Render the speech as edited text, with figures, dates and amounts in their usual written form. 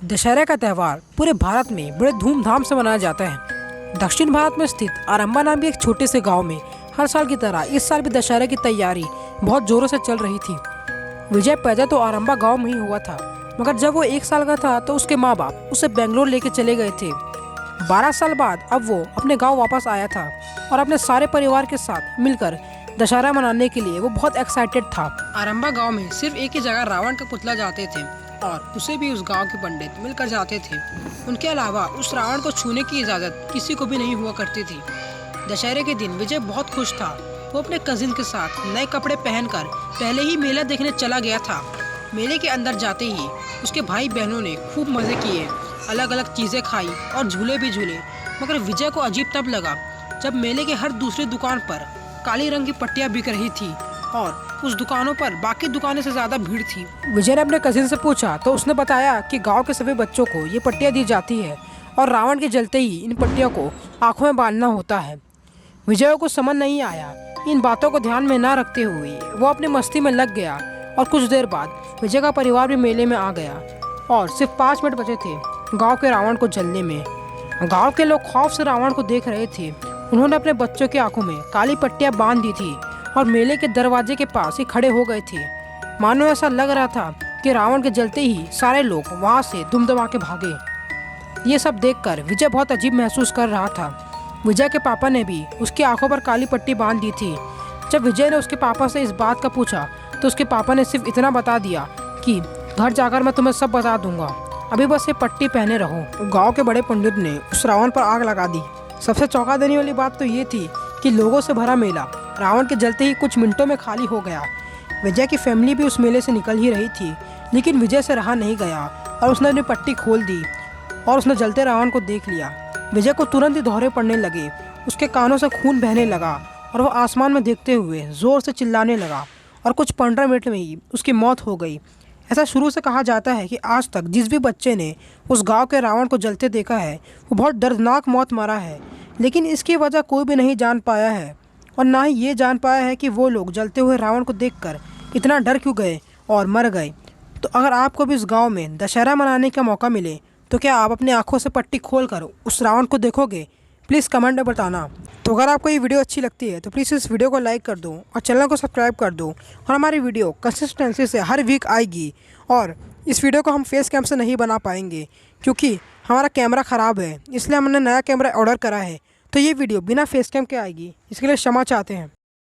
दशहरा का त्यौहार पूरे भारत में बड़े धूमधाम से मनाया जाता है। दक्षिण भारत में स्थित आरंबा नाम के एक छोटे से गांव में हर साल की तरह इस साल भी दशहरे की तैयारी बहुत जोरों से चल रही थी। विजय पैदा तो आरंबा गांव में ही हुआ था, मगर जब वो 1 साल का था तो उसके माँ बाप उसे बेंगलोर लेके चले गए थे। 12 साल बाद अब वो अपने गाँव वापस आया था और अपने सारे परिवार के साथ मिलकर दशहरा मनाने के लिए वो बहुत एक्साइटेड था। आरंबा गांव में सिर्फ एक ही जगह रावण का पुतला जाते थे और उसे भी उस गांव के पंडित मिलकर जाते थे। उनके अलावा उस रावण को छूने की इजाज़त किसी को भी नहीं हुआ करती थी। दशहरे के दिन विजय बहुत खुश था। वो अपने कजिन के साथ नए कपड़े पहनकर पहले ही मेला देखने चला गया था। मेले के अंदर जाते ही उसके भाई बहनों ने खूब मज़े किए, अलग अलग चीज़ें खाई और झूले भी झूले। मगर विजय को अजीब तब लगा जब मेले के हर दूसरी दुकान पर काली रंग की पट्टियाँ बिक रही थी और उस दुकानों पर बाकी दुकानों से ज़्यादा भीड़ थी। विजय ने अपने कजिन से पूछा तो उसने बताया कि गांव के सभी बच्चों को ये पट्टियाँ दी जाती है और रावण के जलते ही इन पट्टियों को आँखों में बांधना होता है। विजय को समझ नहीं आया। इन बातों को ध्यान में न रखते हुए वो अपनी मस्ती में लग गया और कुछ देर बाद विजय का परिवार भी मेले में आ गया और सिर्फ 5 मिनट बचे थे गाँव के रावण को जलने में। गाँव के लोग खौफ से रावण को देख रहे थे। उन्होंने अपने बच्चों की आंखों में काली पट्टियां बांध दी थी और मेले के दरवाजे के पास ही खड़े हो गए थे। मानो ऐसा लग रहा था कि रावण के जलते ही सारे लोग वहां से दुम दबा के भागे। ये सब देखकर विजय बहुत अजीब महसूस कर रहा था। विजय के पापा ने भी उसकी आंखों पर काली पट्टी बांध दी थी। जब विजय ने उसके पापा से इस बात का पूछा तो उसके पापा ने सिर्फ इतना बता दिया कि घर जाकर मैं तुम्हें सब बता दूंगा, अभी बस ये पट्टी पहने रहो। गाँव के बड़े पंडित ने उस रावण पर आग लगा दी। सबसे चौंका देने वाली बात तो ये थी कि लोगों से भरा मेला रावण के जलते ही कुछ मिनटों में खाली हो गया। विजय की फैमिली भी उस मेले से निकल ही रही थी, लेकिन विजय से रहा नहीं गया और उसने अपनी पट्टी खोल दी और उसने जलते रावण को देख लिया। विजय को तुरंत ही दौरे पड़ने लगे, उसके कानों से खून बहने लगा और वो आसमान में देखते हुए ज़ोर से चिल्लाने लगा और कुछ 15 मिनट में ही उसकी मौत हो गई। ऐसा शुरू से कहा जाता है कि आज तक जिस भी बच्चे ने उस गांव के रावण को जलते देखा है वो बहुत दर्दनाक मौत मरा है, लेकिन इसकी वजह कोई भी नहीं जान पाया है और ना ही ये जान पाया है कि वो लोग जलते हुए रावण को देखकर इतना डर क्यों गए और मर गए। तो अगर आपको भी इस गांव में दशहरा मनाने का मौका मिले तो क्या आप अपनी आंखों से पट्टी खोल कर उस रावण को देखोगे? प्लीज़ कमेंट में बताना। तो अगर आपको ये वीडियो अच्छी लगती है तो प्लीज़ इस वीडियो को लाइक कर दो और चैनल को सब्सक्राइब कर दो और हमारी वीडियो कंसिस्टेंसी से हर वीक आएगी। और इस वीडियो को हम फेस कैम से नहीं बना पाएंगे क्योंकि हमारा कैमरा ख़राब है, इसलिए हमने नया कैमरा ऑर्डर करा है। तो ये वीडियो बिना फेस कैम के आएगी, इसके लिए क्षमा चाहते हैं।